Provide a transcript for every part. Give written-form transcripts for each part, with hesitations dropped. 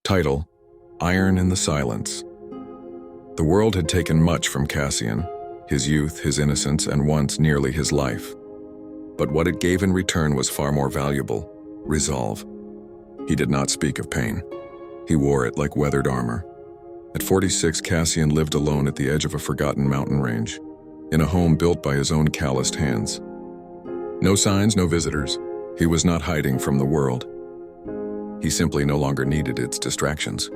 Title: Iron in the Silence. The world had taken much from Cassian, his youth, his innocence, and once nearly his life. But what it gave in return was far more valuable: resolve. He did not speak of pain. He wore it like weathered armor. At 46, Cassian lived alone at the edge of a forgotten mountain range, in a home built by his own calloused hands. No signs, no visitors. He was not hiding from the world. He simply no longer needed its distractions.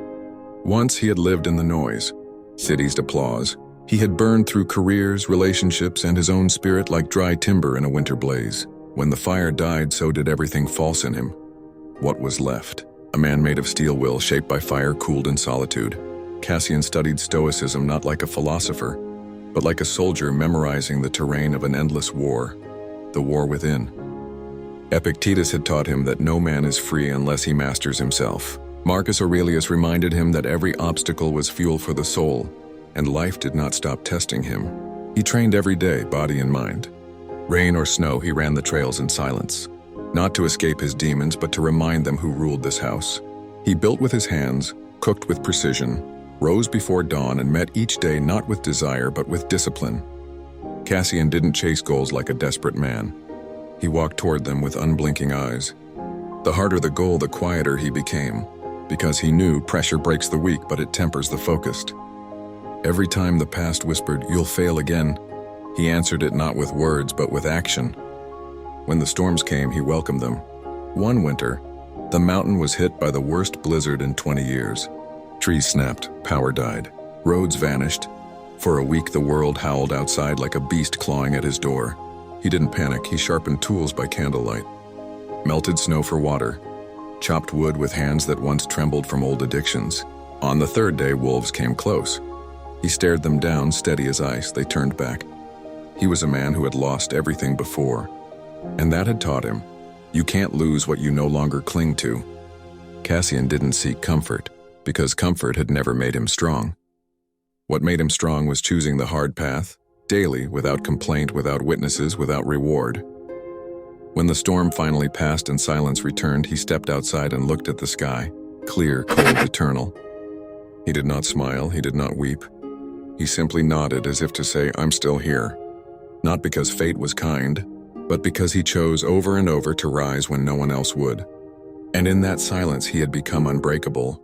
Once he had lived in the noise, cities' applause. He had burned through careers, relationships, and his own spirit like dry timber in a winter blaze. When the fire died, so did everything false in him. What was left? A man made of steel will, shaped by fire, cooled in solitude. Cassian studied Stoicism not like a philosopher, but like a soldier memorizing the terrain of an endless war, the war within. Epictetus had taught him that no man is free unless he masters himself. Marcus Aurelius reminded him that every obstacle was fuel for the soul, and life did not stop testing him. He trained every day, body and mind. Rain or snow, he ran the trails in silence, not to escape his demons, but to remind them who ruled this house. He built with his hands, cooked with precision, rose before dawn, and met each day not with desire, but with discipline. Cassian didn't chase goals like a desperate man. He walked toward them with unblinking eyes. The harder the goal, the quieter he became, because he knew pressure breaks the weak, but it tempers the focused. Every time the past whispered, "You'll fail again," he answered it not with words, but with action. When the storms came, he welcomed them. One winter, the mountain was hit by the worst blizzard in 20 years. Trees snapped, power died, roads vanished. For a week, the world howled outside like a beast clawing at his door. He didn't panic. He sharpened tools by candlelight, melted snow for water, chopped wood with hands that once trembled from old addictions. On the third day, wolves came close. He stared them down, steady as ice. They turned back. He was a man who had lost everything before, and that had taught him, you can't lose what you no longer cling to. Cassian didn't seek comfort, because comfort had never made him strong. What made him strong was choosing the hard path, daily, without complaint, without witnesses, without reward. When the storm finally passed and silence returned, he stepped outside and looked at the sky, clear, cold, eternal. He did not smile, he did not weep. He simply nodded as if to say, "I'm still here." Not because fate was kind, but because he chose over and over to rise when no one else would. And in that silence, he had become unbreakable,